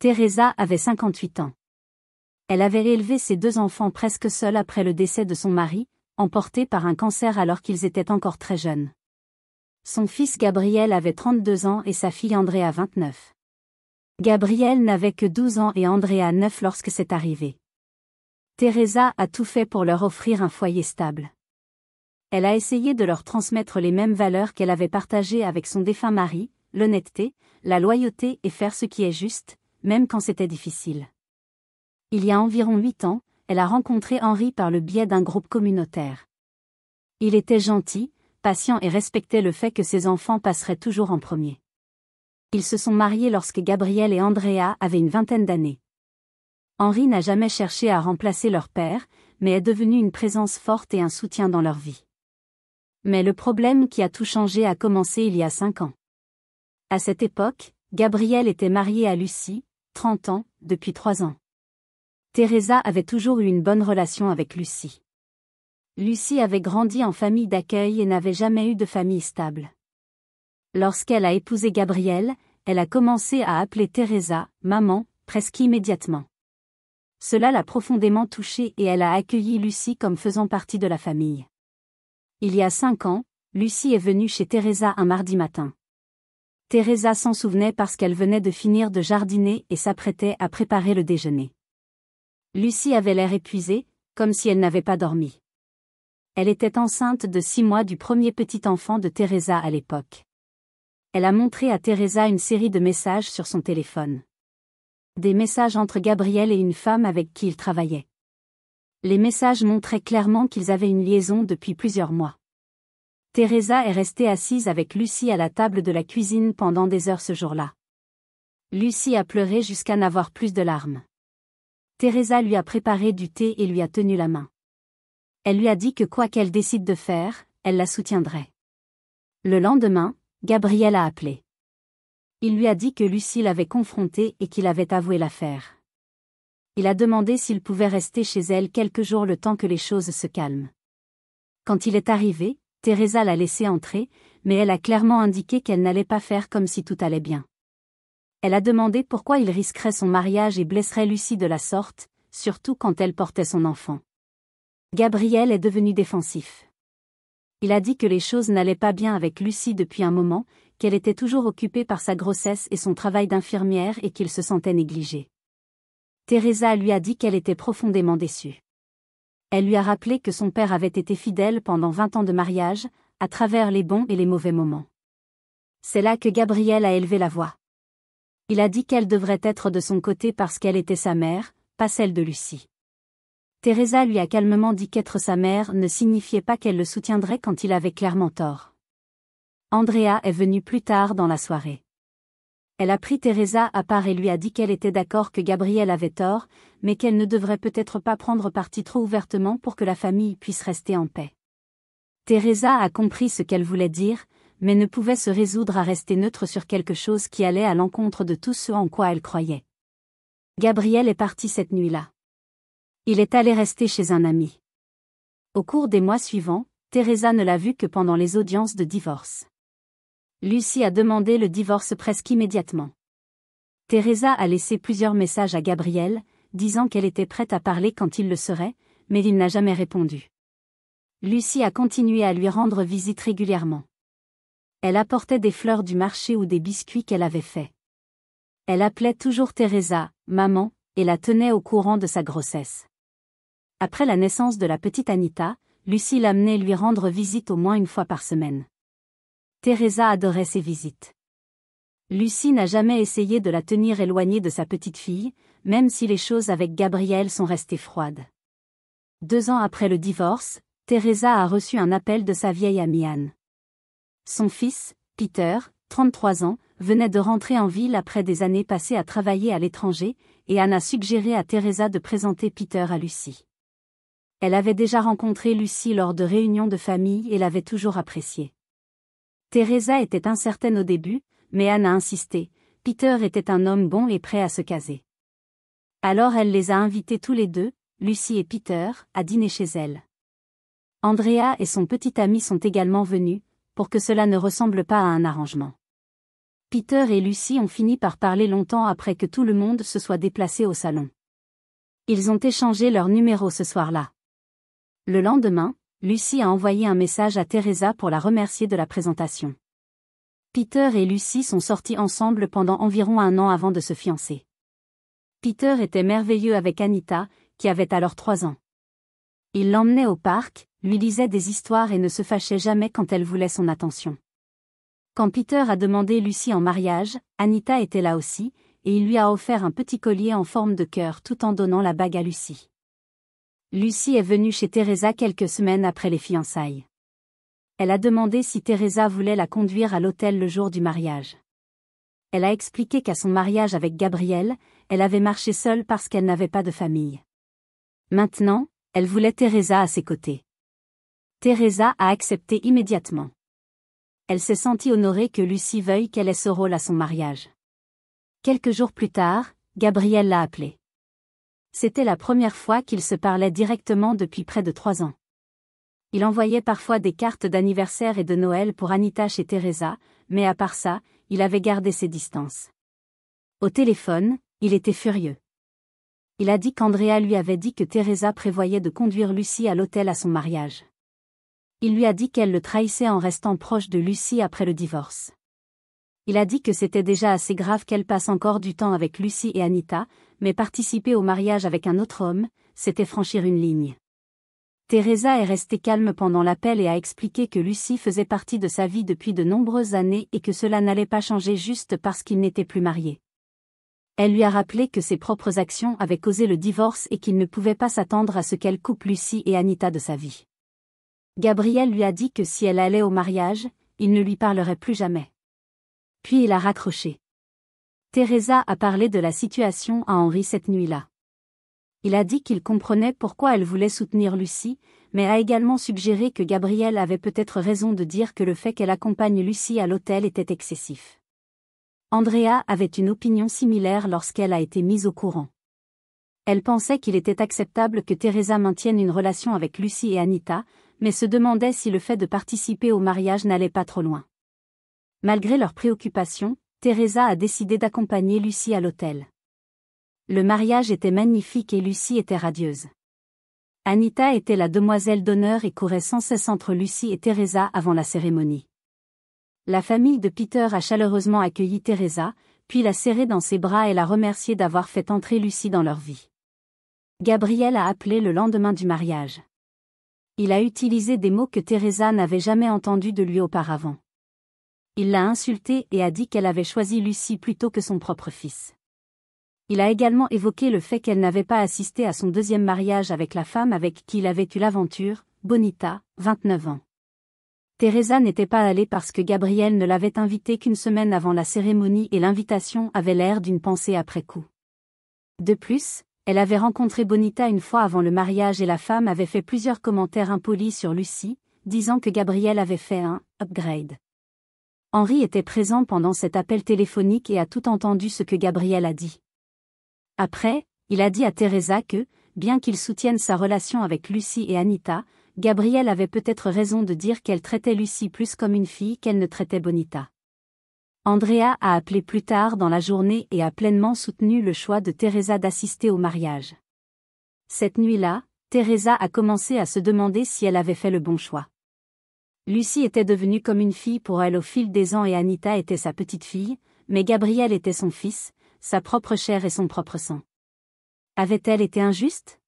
Teresa avait 58 ans. Elle avait élevé ses 2 enfants presque seule après le décès de son mari, emporté par un cancer alors qu'ils étaient encore très jeunes. Son fils Gabriel avait 32 ans et sa fille Andrea 29. Gabriel n'avait que 12 ans et Andrea 9 lorsque c'est arrivé. Teresa a tout fait pour leur offrir un foyer stable. Elle a essayé de leur transmettre les mêmes valeurs qu'elle avait partagées avec son défunt mari, l'honnêteté, la loyauté et faire ce qui est juste, même quand c'était difficile. Il y a environ 8 ans, elle a rencontré Henri par le biais d'un groupe communautaire. Il était gentil, patient et respectait le fait que ses enfants passeraient toujours en premier. Ils se sont mariés lorsque Gabriel et Andrea avaient une vingtaine d'années. Henri n'a jamais cherché à remplacer leur père, mais est devenu une présence forte et un soutien dans leur vie. Mais le problème qui a tout changé a commencé il y a 5 ans. À cette époque, Gabriel était marié à Lucie, 30 ans, depuis 3 ans. Teresa avait toujours eu une bonne relation avec Lucie. Lucie avait grandi en famille d'accueil et n'avait jamais eu de famille stable. Lorsqu'elle a épousé Gabriel, elle a commencé à appeler Teresa « maman » presque immédiatement. Cela l'a profondément touchée et elle a accueilli Lucie comme faisant partie de la famille. Il y a 5 ans, Lucie est venue chez Teresa un mardi matin. Teresa s'en souvenait parce qu'elle venait de finir de jardiner et s'apprêtait à préparer le déjeuner. Lucie avait l'air épuisée, comme si elle n'avait pas dormi. Elle était enceinte de 6 mois du premier petit enfant de Teresa à l'époque. Elle a montré à Teresa une série de messages sur son téléphone. Des messages entre Gabriel et une femme avec qui il travaillait. Les messages montraient clairement qu'ils avaient une liaison depuis plusieurs mois. Teresa est restée assise avec Lucie à la table de la cuisine pendant des heures ce jour-là. Lucie a pleuré jusqu'à n'avoir plus de larmes. Teresa lui a préparé du thé et lui a tenu la main. Elle lui a dit que quoi qu'elle décide de faire, elle la soutiendrait. Le lendemain, Gabriel a appelé. Il lui a dit que Lucie l'avait confronté et qu'il avait avoué l'affaire. Il a demandé s'il pouvait rester chez elle quelques jours le temps que les choses se calment. Quand il est arrivé, Teresa l'a laissé entrer, mais elle a clairement indiqué qu'elle n'allait pas faire comme si tout allait bien. Elle a demandé pourquoi il risquerait son mariage et blesserait Lucie de la sorte, surtout quand elle portait son enfant. Gabriel est devenu défensif. Il a dit que les choses n'allaient pas bien avec Lucie depuis un moment, qu'elle était toujours occupée par sa grossesse et son travail d'infirmière et qu'il se sentait négligé. Teresa lui a dit qu'elle était profondément déçue. Elle lui a rappelé que son père avait été fidèle pendant 20 ans de mariage, à travers les bons et les mauvais moments. C'est là que Gabriel a élevé la voix. Il a dit qu'elle devrait être de son côté parce qu'elle était sa mère, pas celle de Lucie. Teresa lui a calmement dit qu'être sa mère ne signifiait pas qu'elle le soutiendrait quand il avait clairement tort. Andrea est venue plus tard dans la soirée. Elle a pris Teresa à part et lui a dit qu'elle était d'accord que Gabriel avait tort, mais qu'elle ne devrait peut-être pas prendre parti trop ouvertement pour que la famille puisse rester en paix. Teresa a compris ce qu'elle voulait dire, mais ne pouvait se résoudre à rester neutre sur quelque chose qui allait à l'encontre de tout ce en quoi elle croyait. Gabriel est parti cette nuit-là. Il est allé rester chez un ami. Au cours des mois suivants, Teresa ne l'a vu que pendant les audiences de divorce. Lucie a demandé le divorce presque immédiatement. Teresa a laissé plusieurs messages à Gabriel, disant qu'elle était prête à parler quand il le serait, mais il n'a jamais répondu. Lucie a continué à lui rendre visite régulièrement. Elle apportait des fleurs du marché ou des biscuits qu'elle avait faits. Elle appelait toujours Teresa « maman » et la tenait au courant de sa grossesse. Après la naissance de la petite Anita, Lucie l'amenait lui rendre visite au moins une fois par semaine. Teresa adorait ces visites. Lucie n'a jamais essayé de la tenir éloignée de sa petite fille, même si les choses avec Gabriel sont restées froides. 2 ans après le divorce, Teresa a reçu un appel de sa vieille amie Anne. Son fils, Peter, 33 ans, venait de rentrer en ville après des années passées à travailler à l'étranger, et Anne a suggéré à Teresa de présenter Peter à Lucie. Elle avait déjà rencontré Lucie lors de réunions de famille et l'avait toujours appréciée. Teresa était incertaine au début, mais Anne a insisté, Peter était un homme bon et prêt à se caser. Alors elle les a invités tous les deux, Lucie et Peter, à dîner chez elle. Andrea et son petit ami sont également venus, pour que cela ne ressemble pas à un arrangement. Peter et Lucy ont fini par parler longtemps après que tout le monde se soit déplacé au salon. Ils ont échangé leurs numéros ce soir-là. Le lendemain, Lucy a envoyé un message à Teresa pour la remercier de la présentation. Peter et Lucy sont sortis ensemble pendant environ 1 an avant de se fiancer. Peter était merveilleux avec Anita, qui avait alors 3 ans. Il l'emmenait au parc, lui lisait des histoires et ne se fâchait jamais quand elle voulait son attention. Quand Peter a demandé Lucy en mariage, Anita était là aussi, et il lui a offert un petit collier en forme de cœur tout en donnant la bague à Lucy. Lucy est venue chez Teresa quelques semaines après les fiançailles. Elle a demandé si Teresa voulait la conduire à l'hôtel le jour du mariage. Elle a expliqué qu'à son mariage avec Gabriel, elle avait marché seule parce qu'elle n'avait pas de famille. Maintenant, elle voulait Teresa à ses côtés. Teresa a accepté immédiatement. Elle s'est sentie honorée que Lucy veuille qu'elle ait ce rôle à son mariage. Quelques jours plus tard, Gabriel l'a appelée. C'était la première fois qu'ils se parlaient directement depuis près de 3 ans. Il envoyait parfois des cartes d'anniversaire et de Noël pour Anita chez Teresa, mais à part ça, il avait gardé ses distances. Au téléphone, il était furieux. Il a dit qu'Andrea lui avait dit que Teresa prévoyait de conduire Lucy à l'hôtel à son mariage. Il lui a dit qu'elle le trahissait en restant proche de Lucy après le divorce. Il a dit que c'était déjà assez grave qu'elle passe encore du temps avec Lucy et Anita, mais participer au mariage avec un autre homme, c'était franchir une ligne. Teresa est restée calme pendant l'appel et a expliqué que Lucy faisait partie de sa vie depuis de nombreuses années et que cela n'allait pas changer juste parce qu'ils n'étaient plus mariés. Elle lui a rappelé que ses propres actions avaient causé le divorce et qu'il ne pouvait pas s'attendre à ce qu'elle coupe Lucy et Anita de sa vie. Gabriel lui a dit que si elle allait au mariage, il ne lui parlerait plus jamais. Puis il a raccroché. Teresa a parlé de la situation à Henri cette nuit-là. Il a dit qu'il comprenait pourquoi elle voulait soutenir Lucy, mais a également suggéré que Gabriel avait peut-être raison de dire que le fait qu'elle accompagne Lucy à l'hôtel était excessif. Andrea avait une opinion similaire lorsqu'elle a été mise au courant. Elle pensait qu'il était acceptable que Teresa maintienne une relation avec Lucy et Anita, mais se demandait si le fait de participer au mariage n'allait pas trop loin. Malgré leurs préoccupations, Teresa a décidé d'accompagner Lucy à l'hôtel. Le mariage était magnifique et Lucy était radieuse. Anita était la demoiselle d'honneur et courait sans cesse entre Lucy et Teresa avant la cérémonie. La famille de Peter a chaleureusement accueilli Teresa, puis l'a serrée dans ses bras et l'a remerciée d'avoir fait entrer Lucy dans leur vie. Gabriel a appelé le lendemain du mariage. Il a utilisé des mots que Teresa n'avait jamais entendus de lui auparavant. Il l'a insultée et a dit qu'elle avait choisi Lucy plutôt que son propre fils. Il a également évoqué le fait qu'elle n'avait pas assisté à son deuxième mariage avec la femme avec qui il avait eu l'aventure, Bonita, 29 ans. Teresa n'était pas allée parce que Gabriel ne l'avait invitée qu'une semaine avant la cérémonie et l'invitation avait l'air d'une pensée après coup. De plus, elle avait rencontré Bonita une fois avant le mariage et la femme avait fait plusieurs commentaires impolis sur Lucy, disant que Gabriel avait fait un « upgrade ». Henri était présent pendant cet appel téléphonique et a tout entendu ce que Gabriel a dit. Après, il a dit à Teresa que, bien qu'il soutienne sa relation avec Lucy et Anita, Gabriel avait peut-être raison de dire qu'elle traitait Lucy plus comme une fille qu'elle ne traitait Bonita. Andrea a appelé plus tard dans la journée et a pleinement soutenu le choix de Teresa d'assister au mariage. Cette nuit-là, Teresa a commencé à se demander si elle avait fait le bon choix. Lucy était devenue comme une fille pour elle au fil des ans et Anita était sa petite fille, mais Gabriel était son fils, sa propre chair et son propre sang. Avait-elle été injuste?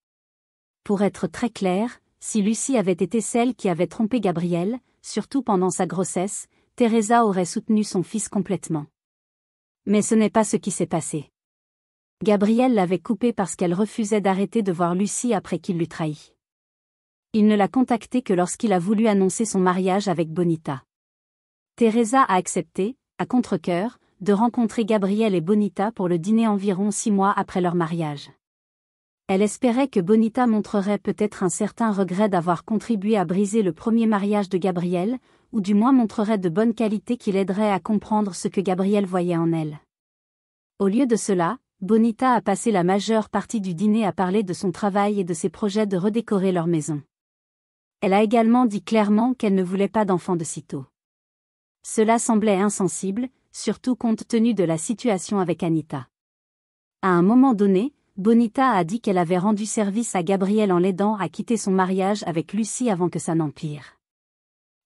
Pour être très clair, si Lucy avait été celle qui avait trompé Gabriel, surtout pendant sa grossesse, Teresa aurait soutenu son fils complètement. Mais ce n'est pas ce qui s'est passé. Gabriel l'avait coupée parce qu'elle refusait d'arrêter de voir Lucy après qu'il l'eut trahie. Il ne l'a contactée que lorsqu'il a voulu annoncer son mariage avec Bonita. Teresa a accepté, à contre-cœur, de rencontrer Gabriel et Bonita pour le dîner environ 6 mois après leur mariage. Elle espérait que Bonita montrerait peut-être un certain regret d'avoir contribué à briser le premier mariage de Gabriel, ou du moins montrerait de bonnes qualités qui l'aideraient à comprendre ce que Gabriel voyait en elle. Au lieu de cela, Bonita a passé la majeure partie du dîner à parler de son travail et de ses projets de redécorer leur maison. Elle a également dit clairement qu'elle ne voulait pas d'enfants de sitôt. Cela semblait insensible, surtout compte tenu de la situation avec Anita. À un moment donné, Bonita a dit qu'elle avait rendu service à Gabriel en l'aidant à quitter son mariage avec Lucy avant que ça n'empire.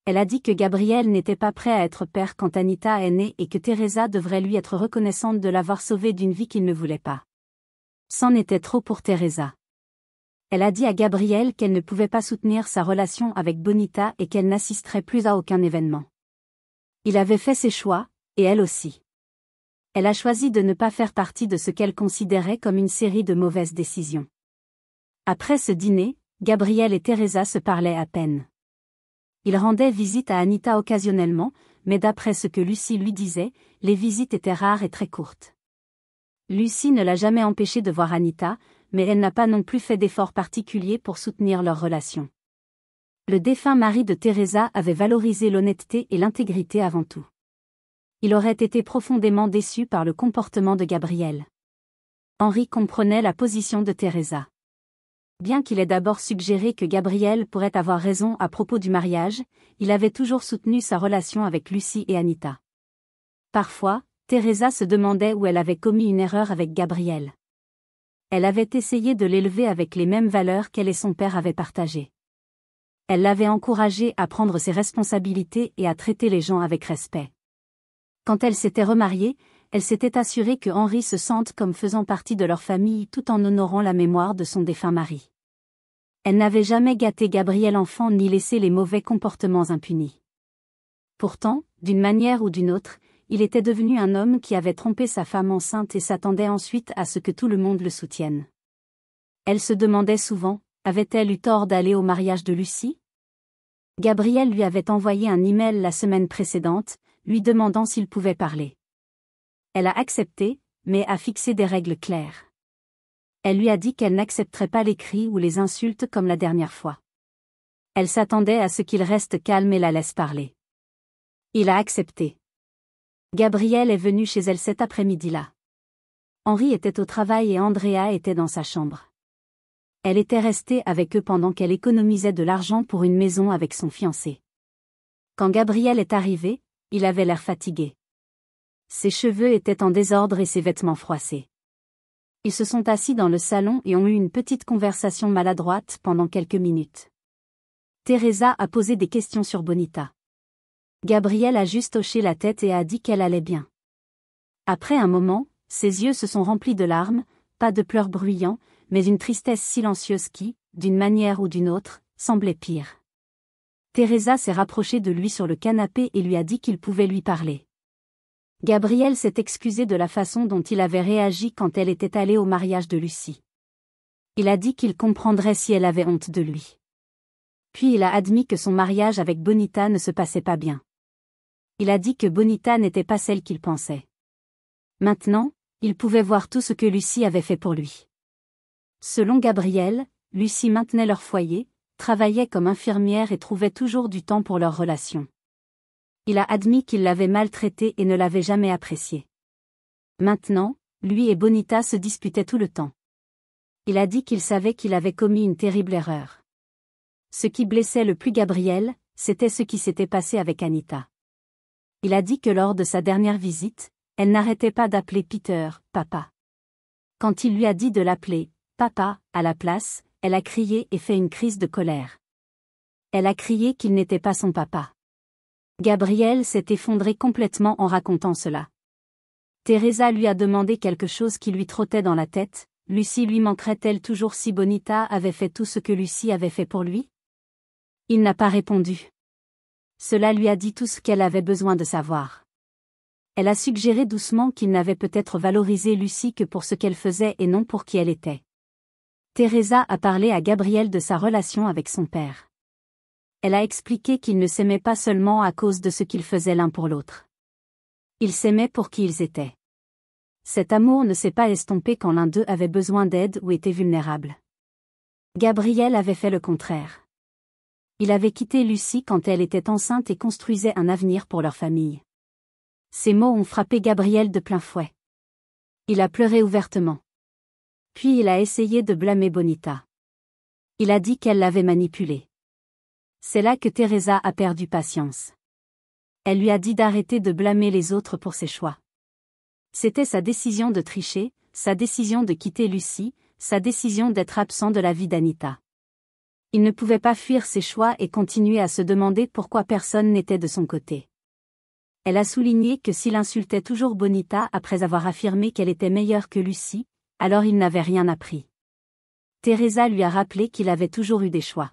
Elle a dit que Gabriel n'était pas prêt à être père quand Anita est née et que Teresa devrait lui être reconnaissante de l'avoir sauvée d'une vie qu'il ne voulait pas. C'en était trop pour Teresa. Elle a dit à Gabriel qu'elle ne pouvait pas soutenir sa relation avec Bonita et qu'elle n'assisterait plus à aucun événement. Il avait fait ses choix, et elle aussi. Elle a choisi de ne pas faire partie de ce qu'elle considérait comme une série de mauvaises décisions. Après ce dîner, Gabriel et Teresa se parlaient à peine. Il rendait visite à Anita occasionnellement, mais d'après ce que Lucy lui disait, les visites étaient rares et très courtes. Lucy ne l'a jamais empêché de voir Anita, mais elle n'a pas non plus fait d'efforts particuliers pour soutenir leur relation. Le défunt mari de Teresa avait valorisé l'honnêteté et l'intégrité avant tout. Il aurait été profondément déçu par le comportement de Gabriel. Henri comprenait la position de Teresa. Bien qu'il ait d'abord suggéré que Gabriel pourrait avoir raison à propos du mariage, il avait toujours soutenu sa relation avec Lucy et Anita. Parfois, Teresa se demandait où elle avait commis une erreur avec Gabriel. Elle avait essayé de l'élever avec les mêmes valeurs qu'elle et son père avaient partagées. Elle l'avait encouragé à prendre ses responsabilités et à traiter les gens avec respect. Quand elle s'était remariée, elle s'était assurée que Henri se sente comme faisant partie de leur famille tout en honorant la mémoire de son défunt mari. Elle n'avait jamais gâté Gabriel enfant ni laissé les mauvais comportements impunis. Pourtant, d'une manière ou d'une autre, il était devenu un homme qui avait trompé sa femme enceinte et s'attendait ensuite à ce que tout le monde le soutienne. Elle se demandait souvent, avait-elle eu tort d'aller au mariage de Lucy ? Gabriel lui avait envoyé un email la semaine précédente, lui demandant s'il pouvait parler. Elle a accepté, mais a fixé des règles claires. Elle lui a dit qu'elle n'accepterait pas les cris ou les insultes comme la dernière fois. Elle s'attendait à ce qu'il reste calme et la laisse parler. Il a accepté. Gabriel est venu chez elle cet après-midi-là. Henri était au travail et Andrea était dans sa chambre. Elle était restée avec eux pendant qu'elle économisait de l'argent pour une maison avec son fiancé. Quand Gabriel est arrivé, il avait l'air fatigué. Ses cheveux étaient en désordre et ses vêtements froissés. Ils se sont assis dans le salon et ont eu une petite conversation maladroite pendant quelques minutes. Teresa a posé des questions sur Bonita. Gabriel a juste hoché la tête et a dit qu'elle allait bien. Après un moment, ses yeux se sont remplis de larmes, pas de pleurs bruyants, mais une tristesse silencieuse qui, d'une manière ou d'une autre, semblait pire. Teresa s'est rapprochée de lui sur le canapé et lui a dit qu'il pouvait lui parler. Gabriel s'est excusé de la façon dont il avait réagi quand elle était allée au mariage de Lucy. Il a dit qu'il comprendrait si elle avait honte de lui. Puis il a admis que son mariage avec Bonita ne se passait pas bien. Il a dit que Bonita n'était pas celle qu'il pensait. Maintenant, il pouvait voir tout ce que Lucy avait fait pour lui. Selon Gabriel, Lucy maintenait leur foyer, travaillait comme infirmière et trouvait toujours du temps pour leur relation. Il a admis qu'il l'avait maltraitée et ne l'avait jamais appréciée. Maintenant, lui et Bonita se disputaient tout le temps. Il a dit qu'il savait qu'il avait commis une terrible erreur. Ce qui blessait le plus Gabriel, c'était ce qui s'était passé avec Anita. Il a dit que lors de sa dernière visite, elle n'arrêtait pas d'appeler Peter « papa ». Quand il lui a dit de l'appeler « papa » à la place, elle a crié et fait une crise de colère. Elle a crié qu'il n'était pas son papa. Gabriel s'est effondré complètement en racontant cela. Teresa lui a demandé quelque chose qui lui trottait dans la tête, Lucy lui manquerait-elle toujours si Bonita avait fait tout ce que Lucy avait fait pour lui ? Il n'a pas répondu. Cela lui a dit tout ce qu'elle avait besoin de savoir. Elle a suggéré doucement qu'il n'avait peut-être valorisé Lucy que pour ce qu'elle faisait et non pour qui elle était. Teresa a parlé à Gabriel de sa relation avec son père. Elle a expliqué qu'ils ne s'aimaient pas seulement à cause de ce qu'ils faisaient l'un pour l'autre. Ils s'aimaient pour qui ils étaient. Cet amour ne s'est pas estompé quand l'un d'eux avait besoin d'aide ou était vulnérable. Gabriel avait fait le contraire. Il avait quitté Lucy quand elle était enceinte et construisait un avenir pour leur famille. Ces mots ont frappé Gabriel de plein fouet. Il a pleuré ouvertement. Puis il a essayé de blâmer Bonita. Il a dit qu'elle l'avait manipulé. C'est là que Teresa a perdu patience. Elle lui a dit d'arrêter de blâmer les autres pour ses choix. C'était sa décision de tricher, sa décision de quitter Lucie, sa décision d'être absent de la vie d'Anita. Il ne pouvait pas fuir ses choix et continuer à se demander pourquoi personne n'était de son côté. Elle a souligné que s'il insultait toujours Bonita après avoir affirmé qu'elle était meilleure que Lucie, alors il n'avait rien appris. Teresa lui a rappelé qu'il avait toujours eu des choix.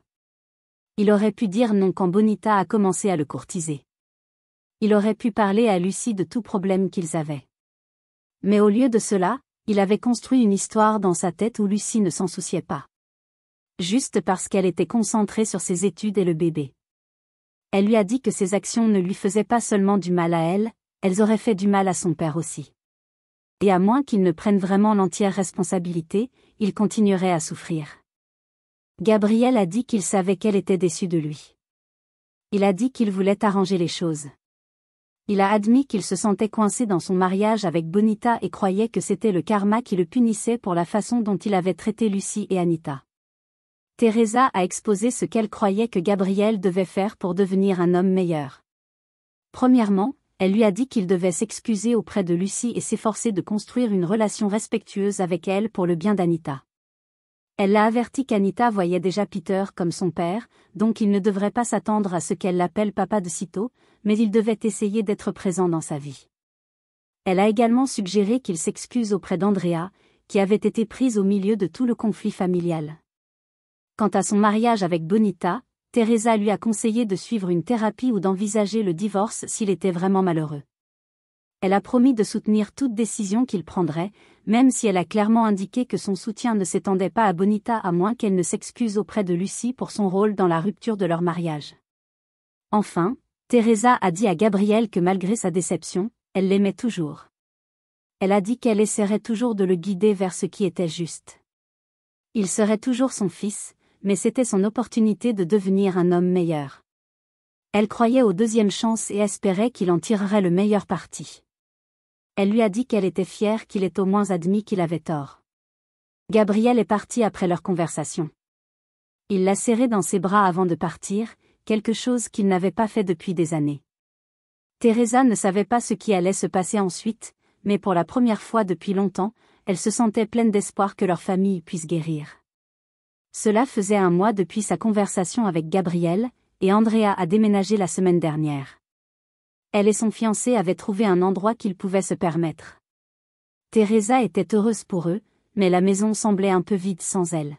Il aurait pu dire non quand Bonita a commencé à le courtiser. Il aurait pu parler à Lucie de tout problème qu'ils avaient. Mais au lieu de cela, il avait construit une histoire dans sa tête où Lucie ne s'en souciait pas. Juste parce qu'elle était concentrée sur ses études et le bébé. Elle lui a dit que ses actions ne lui faisaient pas seulement du mal à elle, elles auraient fait du mal à son père aussi. Et à moins qu'il ne prenne vraiment l'entière responsabilité, il continuerait à souffrir. Gabriel a dit qu'il savait qu'elle était déçue de lui. Il a dit qu'il voulait arranger les choses. Il a admis qu'il se sentait coincé dans son mariage avec Bonita et croyait que c'était le karma qui le punissait pour la façon dont il avait traité Lucie et Anita. Teresa a exposé ce qu'elle croyait que Gabriel devait faire pour devenir un homme meilleur. Premièrement, elle lui a dit qu'il devait s'excuser auprès de Lucie et s'efforcer de construire une relation respectueuse avec elle pour le bien d'Anita. Elle l'a averti qu'Anita voyait déjà Peter comme son père, donc il ne devrait pas s'attendre à ce qu'elle l'appelle papa de sitôt, mais il devait essayer d'être présent dans sa vie. Elle a également suggéré qu'il s'excuse auprès d'Andrea, qui avait été prise au milieu de tout le conflit familial. Quant à son mariage avec Bonita, Teresa lui a conseillé de suivre une thérapie ou d'envisager le divorce s'il était vraiment malheureux. Elle a promis de soutenir toute décision qu'il prendrait, même si elle a clairement indiqué que son soutien ne s'étendait pas à Bonita à moins qu'elle ne s'excuse auprès de Lucie pour son rôle dans la rupture de leur mariage. Enfin, Teresa a dit à Gabriel que malgré sa déception, elle l'aimait toujours. Elle a dit qu'elle essaierait toujours de le guider vers ce qui était juste. Il serait toujours son fils, mais c'était son opportunité de devenir un homme meilleur. Elle croyait aux deuxièmes chances et espérait qu'il en tirerait le meilleur parti. Elle lui a dit qu'elle était fière qu'il ait au moins admis qu'il avait tort. Gabriel est parti après leur conversation. Il l'a serrée dans ses bras avant de partir, quelque chose qu'il n'avait pas fait depuis des années. Teresa ne savait pas ce qui allait se passer ensuite, mais pour la première fois depuis longtemps, elle se sentait pleine d'espoir que leur famille puisse guérir. Cela faisait 1 mois depuis sa conversation avec Gabriel, et Andrea a déménagé la semaine dernière. Elle et son fiancé avaient trouvé un endroit qu'ils pouvaient se permettre. Teresa était heureuse pour eux, mais la maison semblait un peu vide sans elle.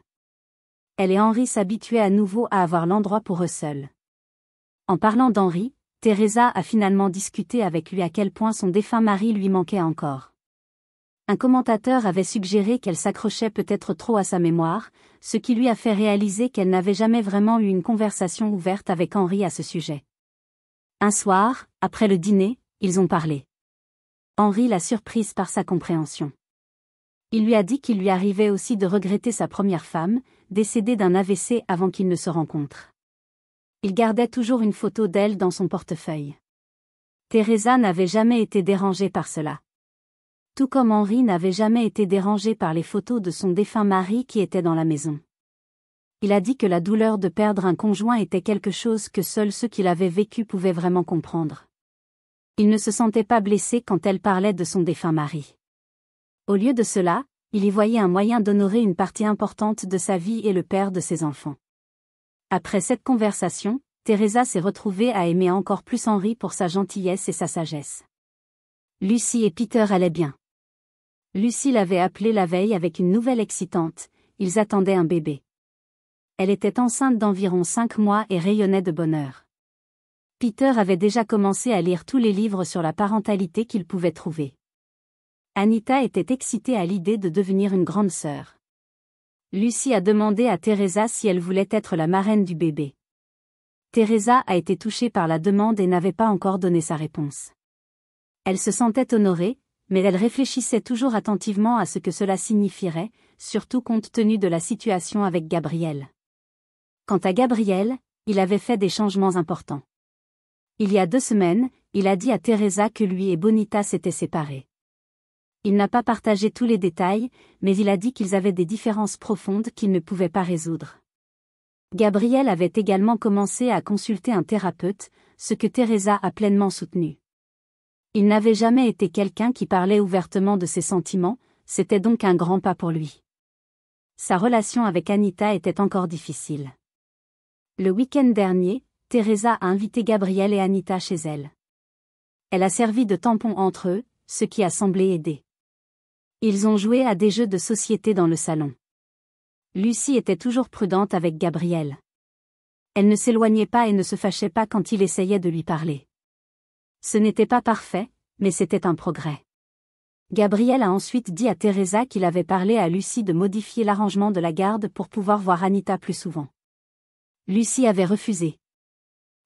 Elle et Henri s'habituaient à nouveau à avoir l'endroit pour eux seuls. En parlant d'Henri, Teresa a finalement discuté avec lui à quel point son défunt mari lui manquait encore. Un commentateur avait suggéré qu'elle s'accrochait peut-être trop à sa mémoire, ce qui lui a fait réaliser qu'elle n'avait jamais vraiment eu une conversation ouverte avec Henri à ce sujet. Un soir, après le dîner, ils ont parlé. Henri l'a surprise par sa compréhension. Il lui a dit qu'il lui arrivait aussi de regretter sa première femme, décédée d'un AVC avant qu'ils ne se rencontrent. Il gardait toujours une photo d'elle dans son portefeuille. Teresa n'avait jamais été dérangée par cela. Tout comme Henri n'avait jamais été dérangé par les photos de son défunt mari qui était dans la maison. Il a dit que la douleur de perdre un conjoint était quelque chose que seuls ceux qui l'avaient vécu pouvaient vraiment comprendre. Il ne se sentait pas blessé quand elle parlait de son défunt mari. Au lieu de cela, il y voyait un moyen d'honorer une partie importante de sa vie et le père de ses enfants. Après cette conversation, Teresa s'est retrouvée à aimer encore plus Henri pour sa gentillesse et sa sagesse. Lucie et Peter allaient bien. Lucie l'avait appelé la veille avec une nouvelle excitante, ils attendaient un bébé. Elle était enceinte d'environ 5 mois et rayonnait de bonheur. Peter avait déjà commencé à lire tous les livres sur la parentalité qu'il pouvait trouver. Anita était excitée à l'idée de devenir une grande sœur. Lucie a demandé à Teresa si elle voulait être la marraine du bébé. Teresa a été touchée par la demande et n'avait pas encore donné sa réponse. Elle se sentait honorée, mais elle réfléchissait toujours attentivement à ce que cela signifierait, surtout compte tenu de la situation avec Gabriel. Quant à Gabriel, il avait fait des changements importants. Il y a 2 semaines, il a dit à Teresa que lui et Bonita s'étaient séparés. Il n'a pas partagé tous les détails, mais il a dit qu'ils avaient des différences profondes qu'ils ne pouvaient pas résoudre. Gabriel avait également commencé à consulter un thérapeute, ce que Teresa a pleinement soutenu. Il n'avait jamais été quelqu'un qui parlait ouvertement de ses sentiments, c'était donc un grand pas pour lui. Sa relation avec Anita était encore difficile. Le week-end dernier, Teresa a invité Gabriel et Anita chez elle. Elle a servi de tampon entre eux, ce qui a semblé aider. Ils ont joué à des jeux de société dans le salon. Lucie était toujours prudente avec Gabriel. Elle ne s'éloignait pas et ne se fâchait pas quand il essayait de lui parler. Ce n'était pas parfait, mais c'était un progrès. Gabriel a ensuite dit à Teresa qu'il avait parlé à Lucie de modifier l'arrangement de la garde pour pouvoir voir Anita plus souvent. Lucie avait refusé.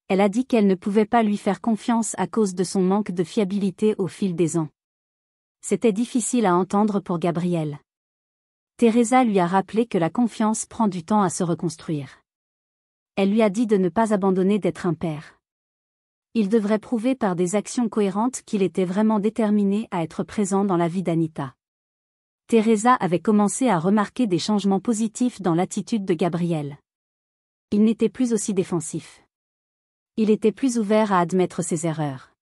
Elle a dit qu'elle ne pouvait pas lui faire confiance à cause de son manque de fiabilité au fil des ans. C'était difficile à entendre pour Gabriel. Teresa lui a rappelé que la confiance prend du temps à se reconstruire. Elle lui a dit de ne pas abandonner d'être un père. Il devrait prouver par des actions cohérentes qu'il était vraiment déterminé à être présent dans la vie d'Anita. Teresa avait commencé à remarquer des changements positifs dans l'attitude de Gabriel. Il n'était plus aussi défensif. Il était plus ouvert à admettre ses erreurs.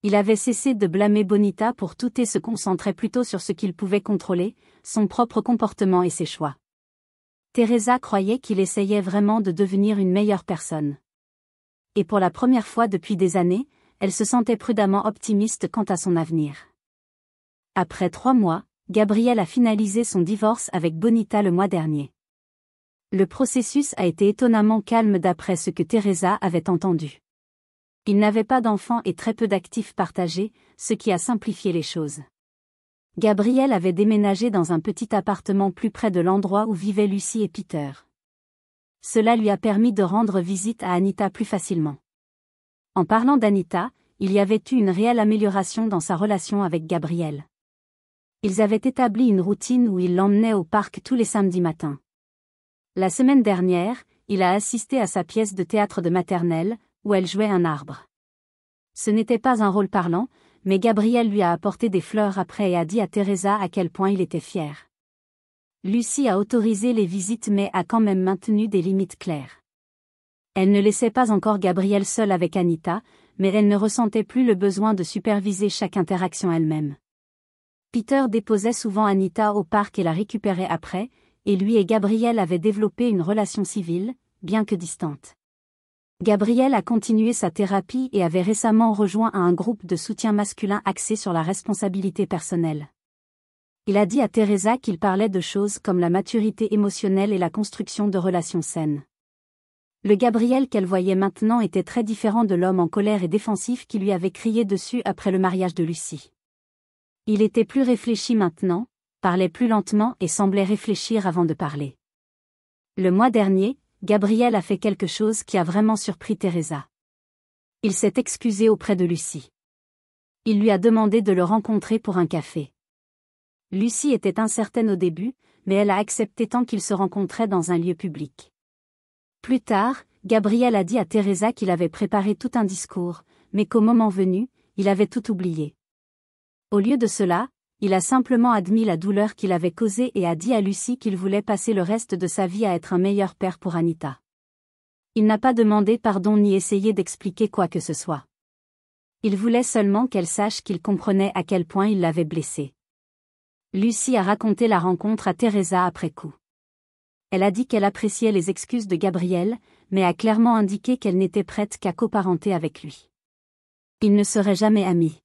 Il avait cessé de blâmer Bonita pour tout et se concentrait plutôt sur ce qu'il pouvait contrôler, son propre comportement et ses choix. Teresa croyait qu'il essayait vraiment de devenir une meilleure personne. Et pour la première fois depuis des années, elle se sentait prudemment optimiste quant à son avenir. Après 3 mois, Gabriel a finalisé son divorce avec Bonita le mois dernier. Le processus a été étonnamment calme d'après ce que Teresa avait entendu. Il n'avait pas d'enfants et très peu d'actifs partagés, ce qui a simplifié les choses. Gabriel avait déménagé dans un petit appartement plus près de l'endroit où vivaient Lucie et Peter. Cela lui a permis de rendre visite à Anita plus facilement. En parlant d'Anita, il y avait eu une réelle amélioration dans sa relation avec Gabriel. Ils avaient établi une routine où il l'emmenait au parc tous les samedis matins. La semaine dernière, il a assisté à sa pièce de théâtre de maternelle, où elle jouait un arbre. Ce n'était pas un rôle parlant, mais Gabriel lui a apporté des fleurs après et a dit à Teresa à quel point il était fier. Lucie a autorisé les visites mais a quand même maintenu des limites claires. Elle ne laissait pas encore Gabriel seul avec Anita, mais elle ne ressentait plus le besoin de superviser chaque interaction elle-même. Peter déposait souvent Anita au parc et la récupérait après, et lui et Gabriel avaient développé une relation civile, bien que distante. Gabriel a continué sa thérapie et avait récemment rejoint un groupe de soutien masculin axé sur la responsabilité personnelle. Il a dit à Teresa qu'il parlait de choses comme la maturité émotionnelle et la construction de relations saines. Le Gabriel qu'elle voyait maintenant était très différent de l'homme en colère et défensif qui lui avait crié dessus après le mariage de Lucie. Il était plus réfléchi maintenant, parlait plus lentement et semblait réfléchir avant de parler. Le mois dernier, Gabriel a fait quelque chose qui a vraiment surpris Teresa. Il s'est excusé auprès de Lucie. Il lui a demandé de le rencontrer pour un café. Lucie était incertaine au début, mais elle a accepté tant qu'ils se rencontraient dans un lieu public. Plus tard, Gabriel a dit à Teresa qu'il avait préparé tout un discours, mais qu'au moment venu, il avait tout oublié. Au lieu de cela, il a simplement admis la douleur qu'il avait causée et a dit à Lucie qu'il voulait passer le reste de sa vie à être un meilleur père pour Anita. Il n'a pas demandé pardon ni essayé d'expliquer quoi que ce soit. Il voulait seulement qu'elle sache qu'il comprenait à quel point il l'avait blessée. Lucie a raconté la rencontre à Teresa après coup. Elle a dit qu'elle appréciait les excuses de Gabriel, mais a clairement indiqué qu'elle n'était prête qu'à coparenter avec lui. Ils ne seraient jamais amis.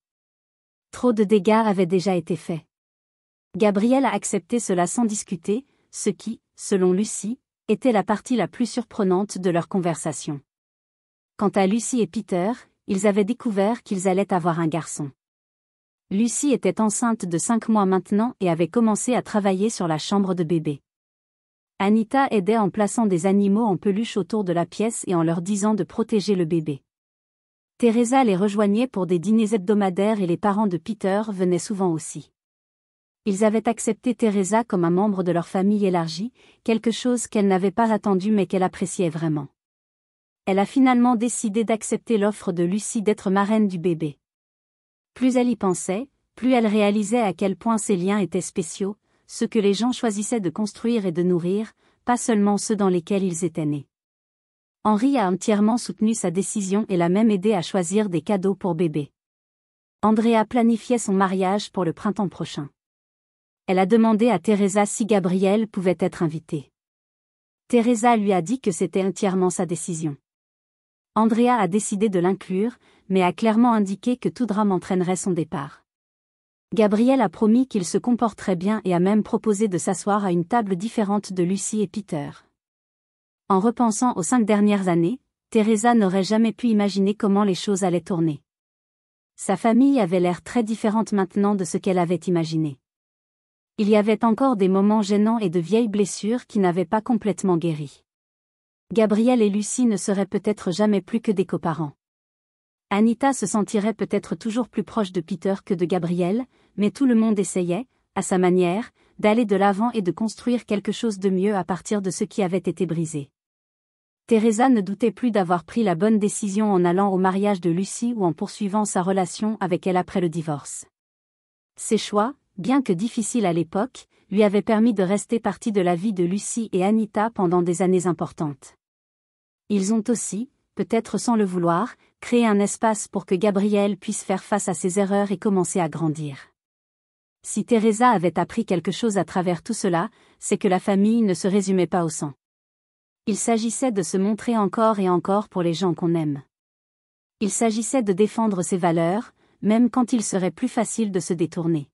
Trop de dégâts avaient déjà été faits. Gabriel a accepté cela sans discuter, ce qui, selon Lucie, était la partie la plus surprenante de leur conversation. Quant à Lucie et Peter, ils avaient découvert qu'ils allaient avoir un garçon. Lucie était enceinte de 5 mois maintenant et avait commencé à travailler sur la chambre de bébé. Anita aidait en plaçant des animaux en peluche autour de la pièce et en leur disant de protéger le bébé. Teresa les rejoignait pour des dîners hebdomadaires et les parents de Peter venaient souvent aussi. Ils avaient accepté Teresa comme un membre de leur famille élargie, quelque chose qu'elle n'avait pas attendu mais qu'elle appréciait vraiment. Elle a finalement décidé d'accepter l'offre de Lucie d'être marraine du bébé. Plus elle y pensait, plus elle réalisait à quel point ces liens étaient spéciaux, ceux que les gens choisissaient de construire et de nourrir, pas seulement ceux dans lesquels ils étaient nés. Henri a entièrement soutenu sa décision et l'a même aidé à choisir des cadeaux pour bébé. Andrea planifiait son mariage pour le printemps prochain. Elle a demandé à Teresa si Gabriel pouvait être invité. Teresa lui a dit que c'était entièrement sa décision. Andrea a décidé de l'inclure, mais a clairement indiqué que tout drame entraînerait son départ. Gabriel a promis qu'il se comporterait bien et a même proposé de s'asseoir à une table différente de Lucie et Peter. En repensant aux 5 dernières années, Teresa n'aurait jamais pu imaginer comment les choses allaient tourner. Sa famille avait l'air très différente maintenant de ce qu'elle avait imaginé. Il y avait encore des moments gênants et de vieilles blessures qui n'avaient pas complètement guéri. Gabriel et Lucie ne seraient peut-être jamais plus que des coparents. Anita se sentirait peut-être toujours plus proche de Peter que de Gabriel, mais tout le monde essayait, à sa manière, d'aller de l'avant et de construire quelque chose de mieux à partir de ce qui avait été brisé. Teresa ne doutait plus d'avoir pris la bonne décision en allant au mariage de Lucie ou en poursuivant sa relation avec elle après le divorce. Ses choix, bien que difficiles à l'époque, lui avaient permis de rester partie de la vie de Lucie et Anita pendant des années importantes. Ils ont aussi, peut-être sans le vouloir, créé un espace pour que Gabriel puisse faire face à ses erreurs et commencer à grandir. Si Teresa avait appris quelque chose à travers tout cela, c'est que la famille ne se résumait pas au sang. Il s'agissait de se montrer encore et encore pour les gens qu'on aime. Il s'agissait de défendre ses valeurs, même quand il serait plus facile de se détourner.